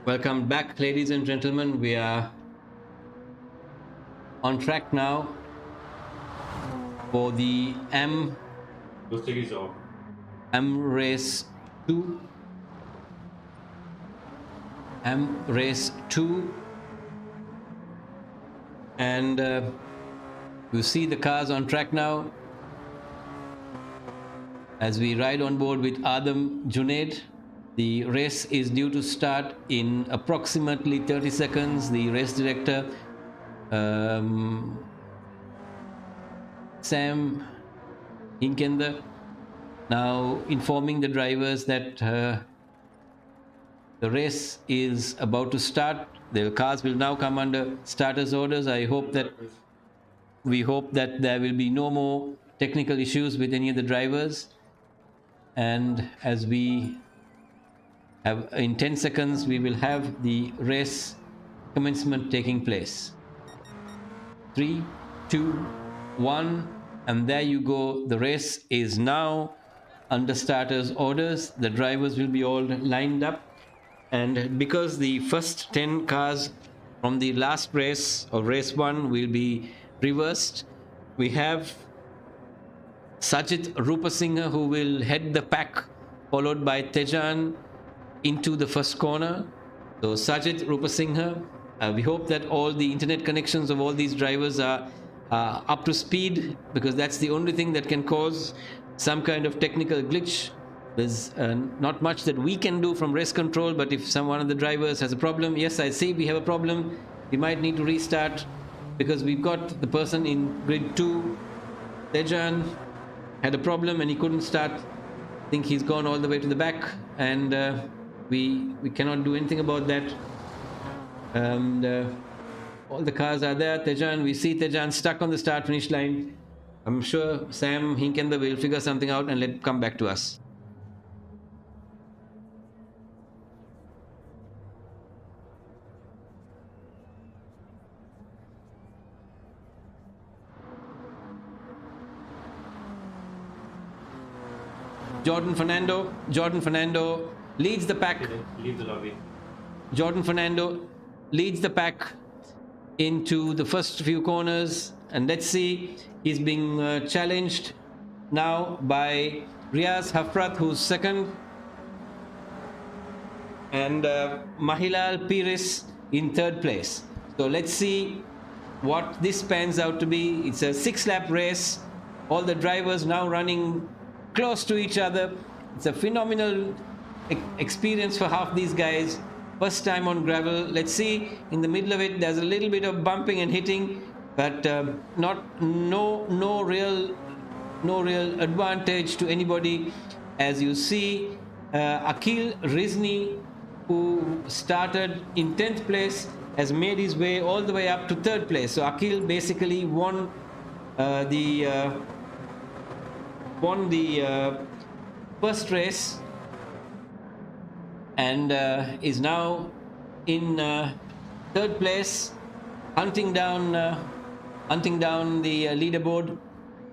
Welcome back, ladies and gentlemen. We are on track now for the M race 2. M race 2. And you see the cars on track now as we ride on board with Adam Junaid. The race is due to start in approximately 30 seconds. The race director, Sam Hinkender, now informing the drivers that the race is about to start. The cars will now come under starters orders. We hope that there will be no more technical issues with any of the drivers. And as we have in 10 seconds, we will have the race commencement taking place. 3, 2, 1, and there you go. The race is now under starters orders. The drivers will be all lined up, and because the first 10 cars from the last race or race 1 will be reversed, we have Sajid Rupasinghe who will head the pack, followed by Tejan into the first corner. So Sajid Rupasinghe, we hope that all the internet connections of all these drivers are up to speed, because that's the only thing that can cause some kind of technical glitch. There's not much that we can do from race control, but if one of the drivers has a problem, yes, I see we have a problem, we might need to restart, because we've got the person in grid 2, Tejan, had a problem and he couldn't start. I think he's gone all the way to the back, and we cannot do anything about that. And all the cars are there. Tejan, we see Tejan stuck on the start finish line. I'm sure Sam Hinkender will figure something out and come back to us. Jordan Fernando leads the pack. Leave the lobby. Jordan Fernando leads the pack into the first few corners, and let's see, he's being challenged now by Riaz Hafrat, who's second, and Mahilal Piris in third place. So let's see what this pans out to be. It's a 6-lap race. All the drivers now running close to each other. It's a phenomenal experience for half these guys. First time on gravel. Let's see, in the middle of it there's a little bit of bumping and hitting, but no real advantage to anybody. As you see, Akil Rizni, who started in 10th place, has made his way all the way up to 3rd place. So Akil basically won the first race, and is now in 3rd place, hunting down the leaderboard.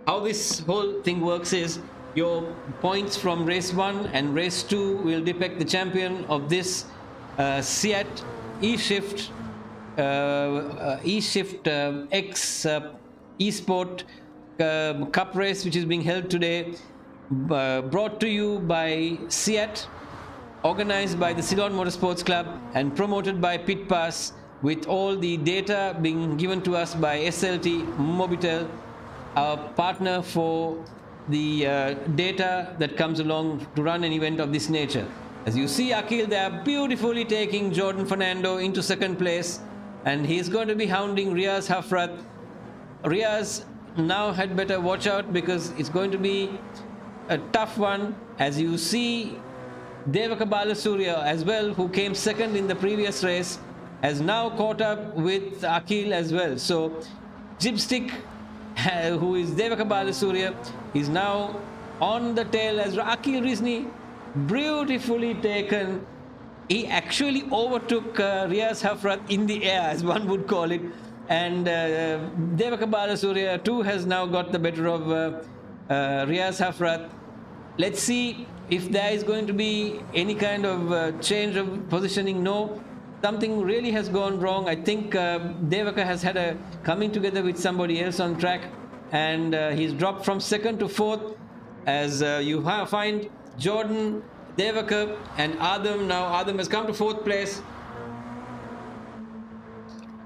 How this whole thing works is your points from race 1 and race 2 will depict the champion of this CEAT eSHIFT X eSport Cup race, which is being held today, brought to you by CEAT, organized by the Ceylon Motorsports Club and promoted by Pit Pass, with all the data being given to us by SLT Mobitel, our partner for the data that comes along to run an event of this nature. As you see, Akil there beautifully taking Jordan Fernando into 2nd place, and he's going to be hounding Riaz Hafrat. Riaz now had better watch out, because it's going to be a tough one. As you see, Devaka Balasurya as well, who came 2nd in the previous race, has now caught up with Akil as well. So Jibstick, who is Devaka Balasurya, is now on the tail as Akil Rizni, beautifully taken. He actually overtook Riaz Hafrat in the air, as one would call it. And Devaka Balasurya too has now got the better of Riaz Hafrat. Let's see if there is going to be any kind of change of positioning. No, something really has gone wrong. I think Devaka has had a coming together with somebody else on track, and he's dropped from second to fourth, as you find Jordan, Devaka and Adam. Now Adam has come to fourth place.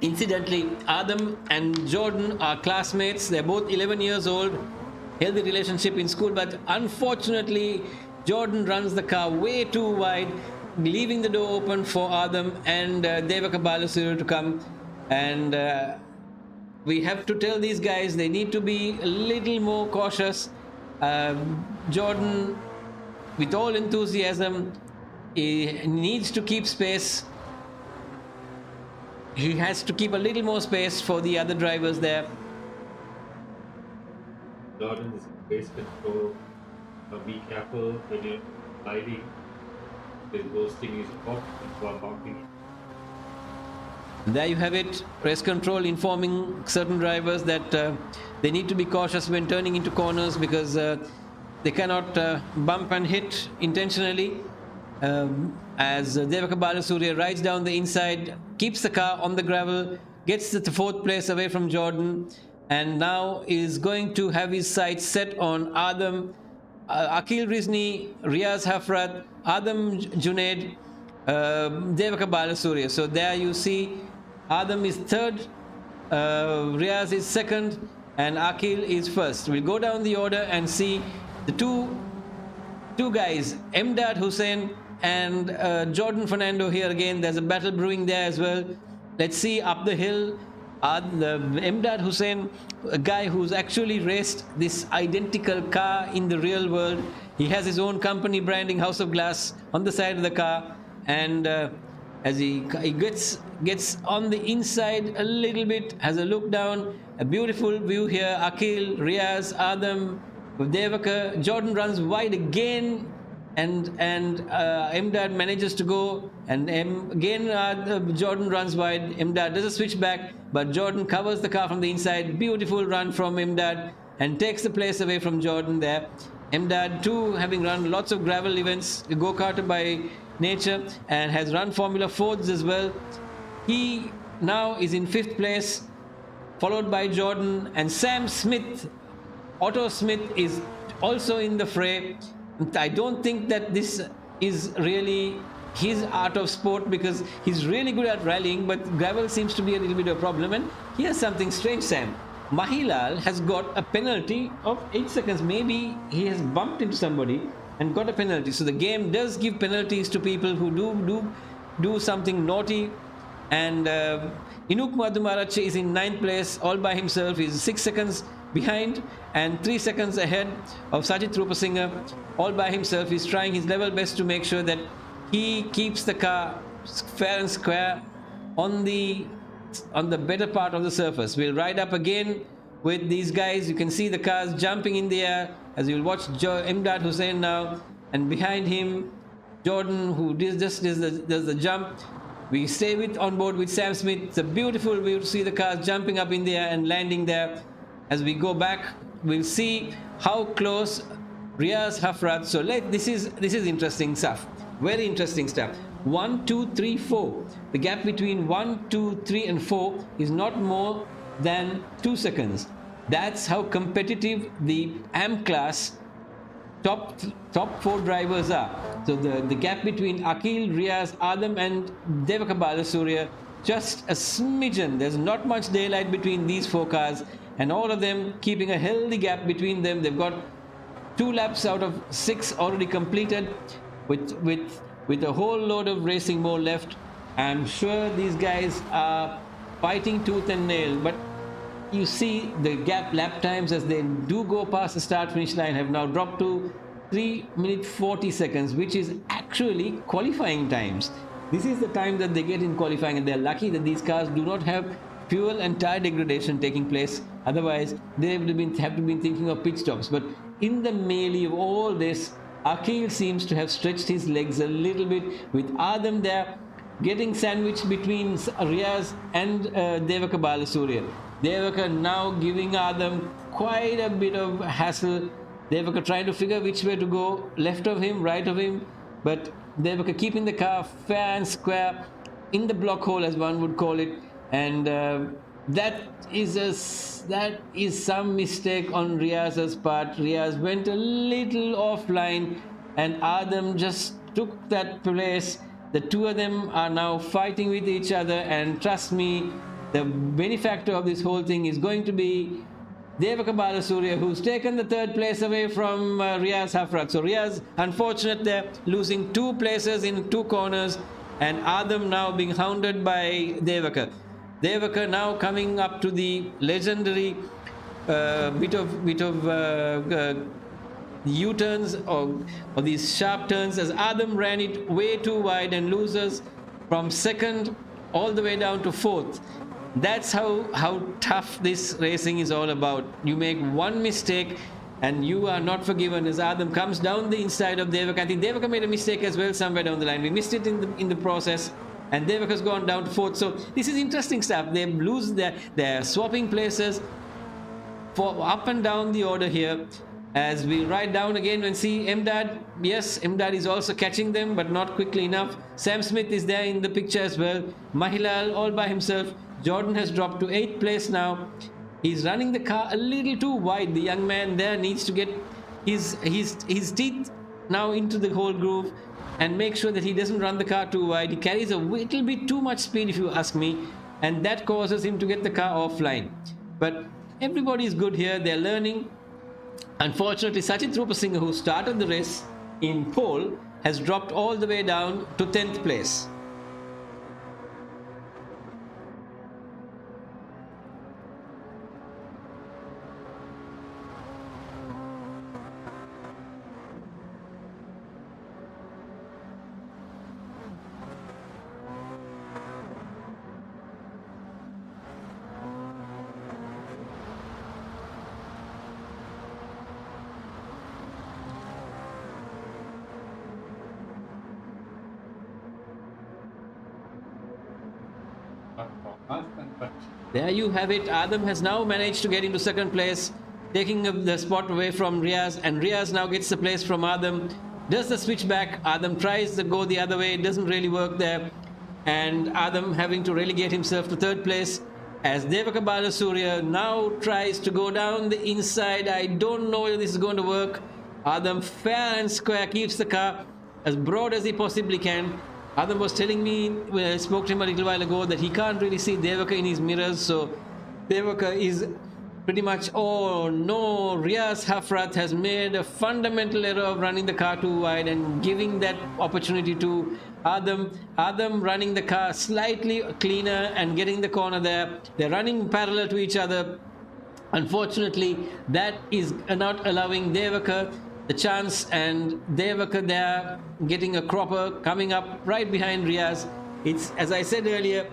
Incidentally, Adam and Jordan are classmates. They're both 11 years old. Healthy relationship in school, but unfortunately Jordan runs the car way too wide, leaving the door open for Adam and Devaka Balasuru to come. And we have to tell these guys they need to be a little more cautious. Jordan, with all enthusiasm, he needs to keep space. He has to keep a little more space for the other drivers there. Jordan is race control. Be careful when you're sliding. The ghosting is off while bumping. There you have it. Race control informing certain drivers that they need to be cautious when turning into corners, because they cannot bump and hit intentionally. As Devaka Balasuriya rides down the inside, keeps the car on the gravel, gets to the fourth place away from Jordan, and now is going to have his sights set on Adam, Akil Rizni, Riaz Hafrat, Adam Junaid, Devaka Balasuriya. So there you see Adam is third, Riaz is second, and Akil is first. We'll go down the order and see the two guys, Emdad Hussain and Jordan Fernando here again. There's a battle brewing there as well. Let's see up the hill. The Emdad Hussain, a guy who's actually raced this identical car in the real world. He has his own company branding, House of Glass, on the side of the car. And as he gets on the inside a little bit, has a look down, a beautiful view here. Akil, Riaz, Adam, Devaka. Jordan runs wide again, and Emdad manages to go, and again Jordan runs wide. Emdad does a switch back, but Jordan covers the car from the inside. Beautiful run from Emdad and takes the place away from Jordan there. Emdad too, having run lots of gravel events, go-karter by nature, and has run Formula Fords as well. He now is in fifth place, followed by Jordan, and Sam Smith, Otto Smith, is also in the fray. I don't think that this is really his art of sport, because he's really good at rallying, but gravel seems to be a little bit of a problem. And here's something strange, Sam. Mahilal has got a penalty of 8 seconds. Maybe he has bumped into somebody and got a penalty. So the game does give penalties to people who do something naughty. And Inuk Madhumarache is in 9th place all by himself. He's 6 seconds behind and 3 seconds ahead of Sajid Rupasinghe all by himself. He's trying his level best to make sure that he keeps the car fair and square on the better part of the surface. We'll ride up again with these guys. You can see the cars jumping in the air as you'll watch Emdad Hussain now, and behind him Jordan, who does the jump. We stay on board with Sam Smith. It's a beautiful view to see the cars jumping up in the air and landing there. As we go back, we'll see how close Riaz Hafrat. So this is interesting stuff. Very interesting stuff. 1, 2, 3, 4. The gap between 1, 2, 3 and 4 is not more than 2 seconds. That's how competitive the AM class top 4 drivers are. So the gap between Akil, Riaz, Adam and Devaka Balasuriya, just a smidgen. There's not much daylight between these 4 cars, and all of them keeping a healthy gap between them. They've got 2 laps out of 6 already completed, with a whole load of racing more left. I'm sure these guys are fighting tooth and nail, but you see the gap lap times as they do go past the start finish line have now dropped to 3 minutes 40 seconds, which is actually qualifying times. This is the time that they get in qualifying, and they're lucky that these cars do not have fuel and tire degradation taking place. Otherwise they would have been thinking of pit stops. But in the melee of all this, Akil seems to have stretched his legs a little bit, with Adam there getting sandwiched between Riaz and Devaka Balasuriya. Devaka now giving Adam quite a bit of hassle. Devaka trying to figure which way to go, left of him, right of him, but Devaka keeping the car fair and square in the block hole, as one would call it, and that is some mistake on Riaz's part. Riaz went a little offline, and Adam just took that place. The two of them are now fighting with each other, and trust me, the benefactor of this whole thing is going to be Devaka Balasuriya, who's taken the third place away from Riaz Hafrat. So Riaz, unfortunate, they're losing 2 places in 2 corners, and Adam now being hounded by Devaka. Devaka now coming up to the legendary bit of U-turns or these sharp turns, as Adam ran it way too wide and loses from second all the way down to 4th. That's how tough this racing is all about. You make one mistake and you are not forgiven, as Adam comes down the inside of Devaka. I think Devaka made a mistake as well somewhere down the line. We missed it in the process, and Devaka's gone down to 4th. So this is interesting stuff. They lose their swapping places for up and down the order here. As we ride down again and see Emdad, yes, Emdad is also catching them, but not quickly enough. Sam Smith is there in the picture as well. Mahilal all by himself. Jordan has dropped to 8th place now. He's running the car a little too wide. The young man there needs to get his teeth now into the whole groove and make sure that he doesn't run the car too wide. He carries a little bit too much speed, if you ask me, and that causes him to get the car offline. But everybody is good here. They're learning. Unfortunately, Sachit Rupasinghe, who started the race in pole, has dropped all the way down to 10th place. There you have it. Adam has now managed to get into 2nd place, taking the spot away from Riaz, and Riaz now gets the place from Adam. Does the switch back. Adam tries to go the other way. It doesn't really work there, and Adam having to relegate himself to 3rd place, as Devaka Balasuriya now tries to go down the inside. I don't know whether this is going to work. Adam fair and square keeps the car as broad as he possibly can. Adam was telling me when I spoke to him a little while ago that he can't really see Devaka in his mirrors, so Devaka is pretty much, oh no, Riaz Hafrat has made a fundamental error of running the car too wide and giving that opportunity to Adam. Adam running the car slightly cleaner and getting the corner there. They're running parallel to each other. Unfortunately, that is not allowing Devaka the chance, and Devaka there getting a cropper, coming up right behind Riaz. It's, as I said earlier,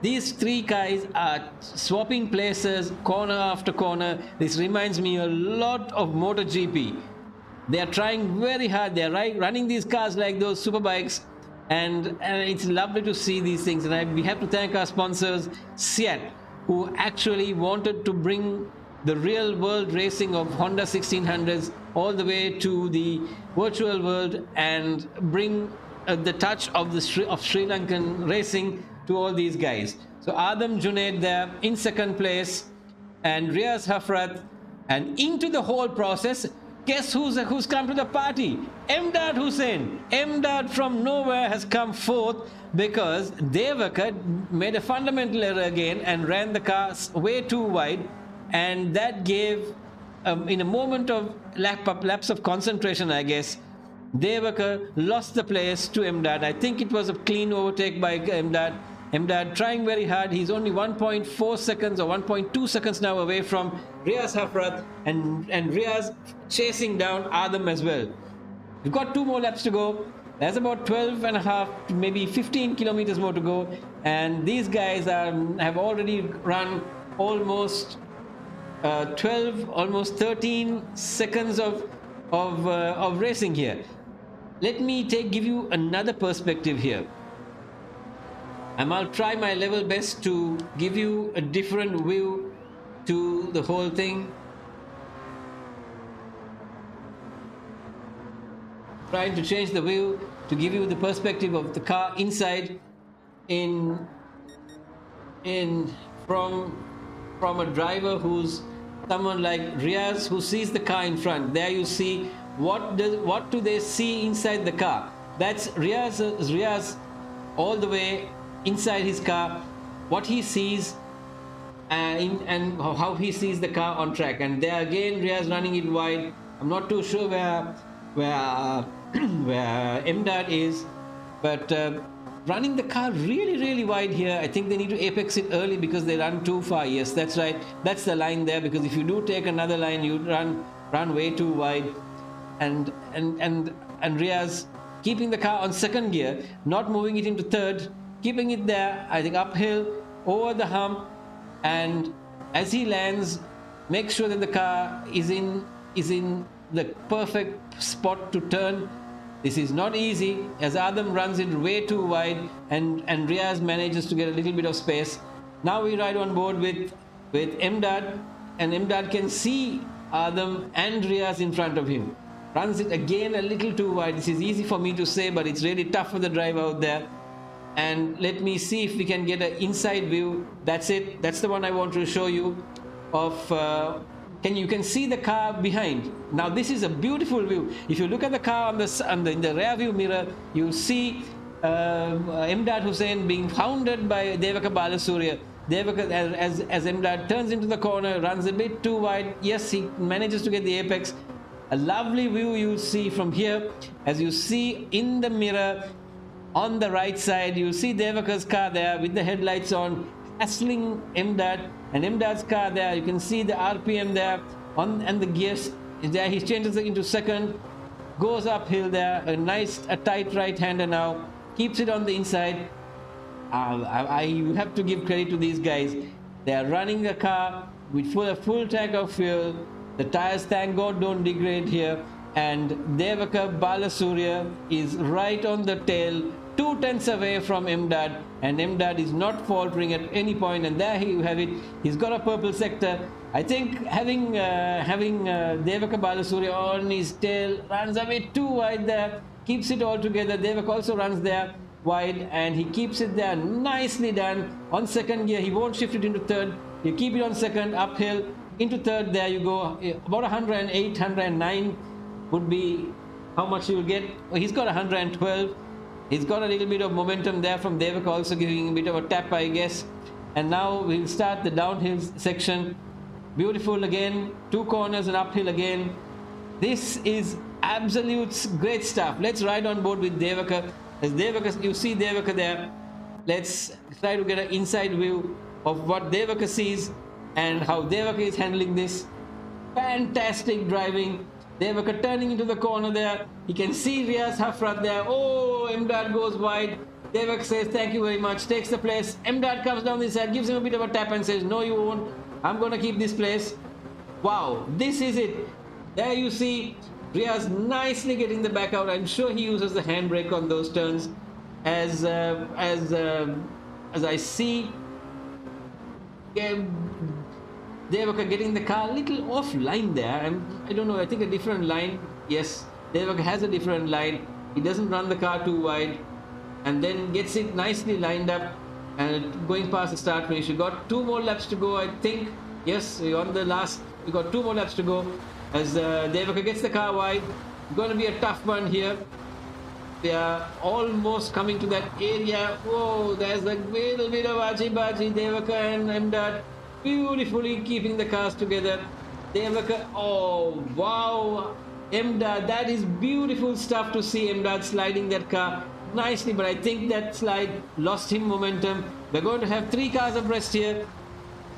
these 3 guys are swapping places corner after corner. This reminds me a lot of MotoGP. They are trying very hard. They are running these cars like those super bikes, and it's lovely to see these things. And we have to thank our sponsors, CEAT, who actually wanted to bring the real world racing of Honda 1600s all the way to the virtual world and bring the touch of Sri Lankan racing to all these guys. So Adam Junaid there in 2nd place, and Riaz Hafrat, and into the whole process, guess who's come to the party? Emdad Hussain. Emdad from nowhere has come 4th because Devaka made a fundamental error again and ran the car way too wide, and that gave in a moment of lapse of concentration, I guess, Devaka lost the place to Emdad. I think it was a clean overtake by Emdad. Emdad trying very hard. He's only 1.4 seconds or 1.2 seconds now away from Riaz Hafrat, and Riaz chasing down Adam as well. We've got 2 more laps to go. There's about 12 and a half, maybe 15 kilometers more to go, and these guys have already run almost 12, almost 13 seconds of racing here. Let me give you another perspective here. I'll try my level best to give you a different view to the whole thing. Trying to change the view to give you the perspective of the car inside. in in from a driver who's someone like Riaz, who sees the car in front. There you see what do they see inside the car. That's Riaz all the way inside his car, what he sees, and how he sees the car on track. And there again, Riaz running it wide. I'm not too sure where where MDAD is, but running the car really wide here. I think they need to apex it early because they run too far. Yes, that's right. That's the line there, because if you do take another line, you run way too wide. And Riaz keeping the car on second gear, not moving it into third, keeping it there, I think uphill, over the hump, and as he lands, make sure that the car is in the perfect spot to turn. This is not easy, as Adam runs it way too wide, and Riaz manages to get a little bit of space. Now we ride on board with MDAD, and MDAD can see Adam and Riaz in front of him. Runs it again a little too wide. This is easy for me to say, but it's really tough for the driver out there. And let me see if we can get an inside view. That's it. That's the one I want to show you of you can see the car behind. Now this is a beautiful view. If you look at the car in the rear view mirror, you see Imdad Hussain being hounded by Devaka Balasurya. Devaka, as Imdad turns into the corner, runs a bit too wide. Yes, he manages to get the apex. A lovely view you see from here. As you see in the mirror on the right side, you see Devaka's car there with the headlights on, hassling Imdad, and Imdad's car there. You can see the RPM there and the gears there. He changes it into second, goes uphill there. A tight right-hander now, keeps it on the inside. I have to give credit to these guys. They are running the car with a full tank of fuel. The tires, thank God, don't degrade here. And Devaka Balasurya is right on the tail, 2 tenths away from Imdad, and Imdad is not faltering at any point. And there you have it. He's got a purple sector. I think having Devaka Balasurya on his tail, runs a bit too wide there, keeps it all together. Devaka also runs there wide, and he keeps it there. Nicely done. On second gear, he won't shift it into third. You keep it on second, uphill, into third. There you go. About 108, 109 would be how much you will get. He's got 112. He's got a little bit of momentum there from Devaka, also giving a bit of a tap, I guess. And now we'll start the downhill section. Beautiful again, 2 corners and uphill again. This is absolute great stuff. Let's ride on board with Devaka. As Devaka, you see Devaka there. Let's try to get an inside view of what Devaka sees and how Devaka is handling this. Fantastic driving. Devaka turning into the corner there. You can see Riaz Hafrat there. Oh, Imdad goes wide. Devaka says thank you very much, takes the place. Imdad comes down the side, gives him a bit of a tap and says no, you won't. I'm going to keep this place. Wow, this is it. There you see Riaz nicely getting the back out. I'm sure he uses the handbrake on those turns. As I see Devaka getting the car a little offline there. I don't know, I think a different line. Yes, Devaka has a different line. He doesn't run the car too wide, and then gets it nicely lined up and going past the start finish. We got 2 more laps to go, I think. Yes, we're on the last. We got 2 more laps to go as Devaka gets the car wide. It's going to be a tough one here. They are almost coming to that area. Whoa, there's a little bit of achi-bachi. Devaka and Imdad beautifully keeping the cars together. Devaka, oh wow, Imdad, that is beautiful stuff to see. Imdad sliding that car nicely, but I think that slide lost him momentum. We're going to have 3 cars abreast here.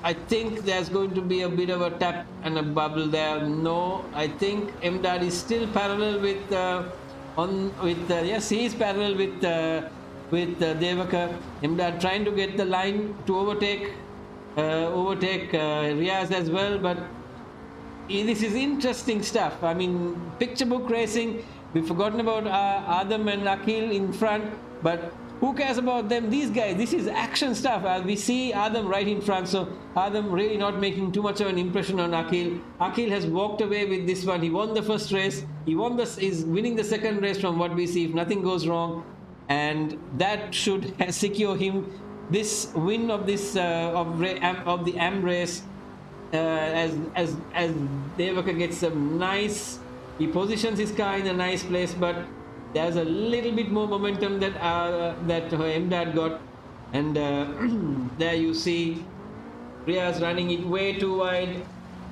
I think there's going to be a bit of a tap and a bubble there. No, I think Imdad is still parallel with yes, he is parallel with Devaka. Imdad trying to get the line to overtake Riaz as well, but this is interesting stuff. I mean, picture book racing. We've forgotten about Adam and Akhil in front, but who cares about them? These guys, this is action stuff. We see Adam right in front, so Adam really not making too much of an impression on Akhil. Akhil has walked away with this one. He won the first race. Is winning the second race from what we see if nothing goes wrong. and that should secure him this win of this of the AM race. As Devaka gets some nice, he positions his car in a nice place, but there's a little bit more momentum that Mdad got, and there you see Riaz running it way too wide,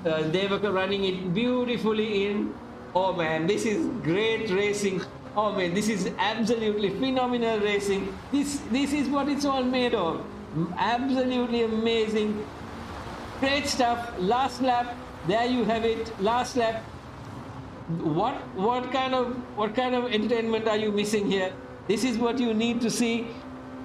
Devaka running it beautifully in. Oh man, this is great racing. Oh man, this is absolutely phenomenal racing. This is what it's all made of. Absolutely amazing. Great stuff. Last lap, there you have it. Last lap. What kind of entertainment are you missing here? This is what you need to see.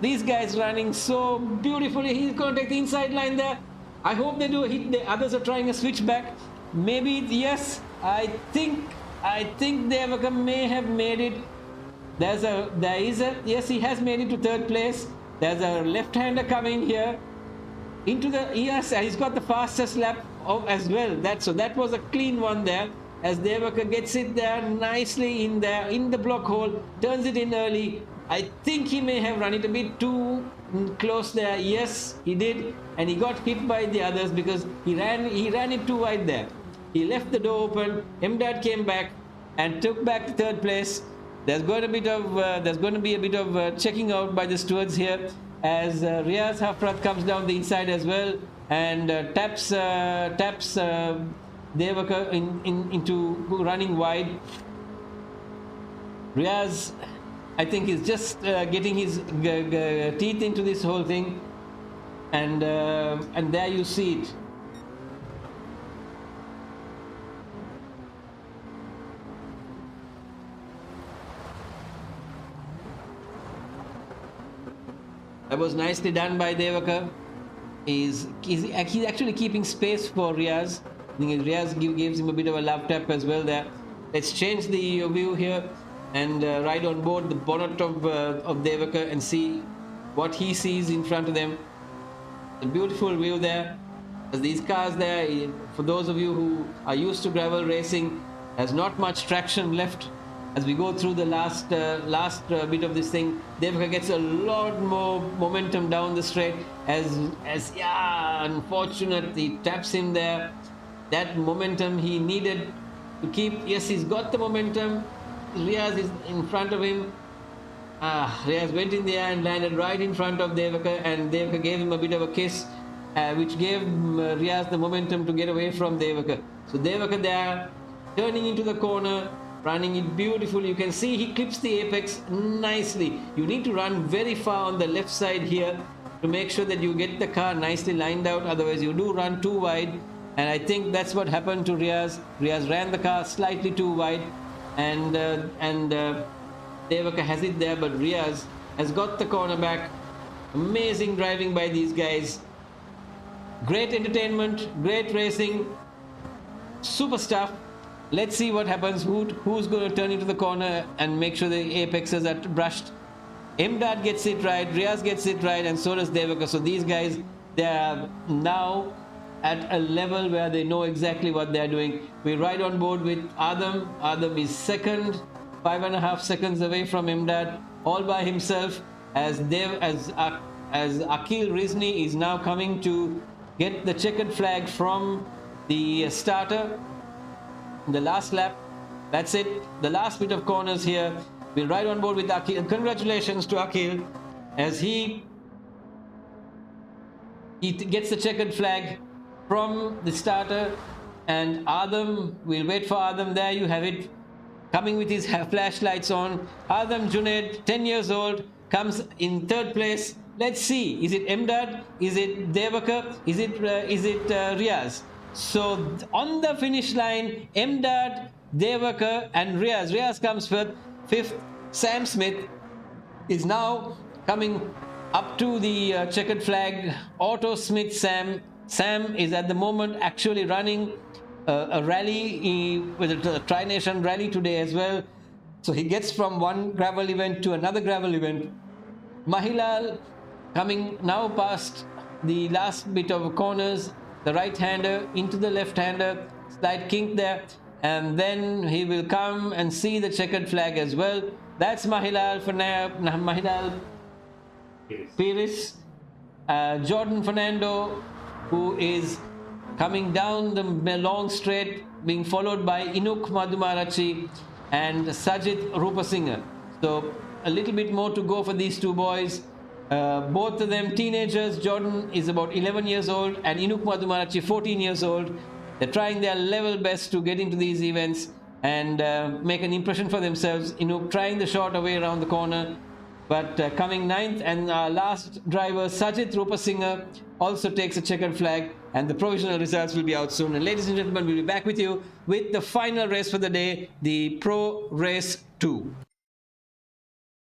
These guys running so beautifully. He's going to take the inside line there. I hope they do a hit. The others are trying a switchback. Maybe yes. I think Devaka may have made it. Yes, he has made it to third place. There's a left-hander coming here into the, yes, he's got the fastest lap as well. That was a clean one there, as Devaka gets it there nicely in there in the block hole, turns it in early. I think he may have run it a bit too close there. Yes, he did, and he got hit by the others because he ran it too wide there. He left the door open. Mdad came back and took back the third place. There's going to be a bit of checking out by the stewards here, as Riaz Hafrat comes down the inside as well and taps Devaka into running wide. Riaz, I think, is just getting his teeth into this whole thing, and there you see it. That was nicely done by Devaka. He's actually keeping space for Riaz. I think Riaz gives him a bit of a love tap as well there. Let's change the view here and ride on board the bonnet of Devaka and see what he sees in front of them. A beautiful view there. As these cars there, for those of you who are used to gravel racing, there's not much traction left. As we go through the last bit of this thing, Devaka gets a lot more momentum down the straight. Unfortunate, he taps him there. That momentum he needed to keep. Yes, he's got the momentum. Riaz is in front of him. Riaz went in the air and landed right in front of Devaka, and Devaka gave him a bit of a kiss, which gave Riaz the momentum to get away from Devaka. So Devaka there, turning into the corner, running it beautifully. You can see he clips the apex nicely. You need to run very far on the left side here to make sure that you get the car nicely lined out. Otherwise, you do run too wide. And I think that's what happened to Riaz. Riaz ran the car slightly too wide, and Devaka has it there, but Riaz has got the corner back. Amazing driving by these guys. Great entertainment, great racing, super stuff. Let's see what happens. Who's going to turn into the corner and make sure the apexes are brushed. Mdad gets it right, Riaz gets it right, and so does Devaka. So these guys, they are now at a level where they know exactly what they're doing. We ride on board with Adam. Adam is second, 5.5 seconds away from Mdad, all by himself, as Akil Rizni is now coming to get the checkered flag from the starter. The last lap, that's it, the last bit of corners here. We'll ride on board with Akil. Congratulations to Akil, as he gets the checkered flag from the starter. And Adam, we'll wait for Adam. There you have it, coming with his flashlights on. Adam Junaid, 10 years old, comes in third place. Let's see, is it Mdad, is it Devaka, is it Riaz? So on the finish line, Mdad, Devaka and Riaz. Riaz comes fifth. Sam Smith is now coming up to the checkered flag. Otto Smith Sam. Sam is at the moment actually running a rally with a Tri-Nation rally today as well. So he gets from one gravel event to another gravel event. Mahilal coming now past the last bit of corners. The right-hander into the left-hander, slight kink there, and then he will come and see the checkered flag as well. That's Mahilal Yes. Pires. Jordan Fernando, who is coming down the long straight, being followed by Inuk Madhumarachi and Sajid Rupasinghe. So a little bit more to go for these two boys. Both of them teenagers. Jordan is about 11 years old and Inuk Madhumarachi 14 years old. They're trying their level best to get into these events and make an impression for themselves. Inuk trying the short away around the corner, but coming ninth, and our last driver Sajid Rupasinghe also takes a checkered flag, and the provisional results will be out soon. And ladies and gentlemen, we'll be back with you with the final race for the day, the Pro Race 2.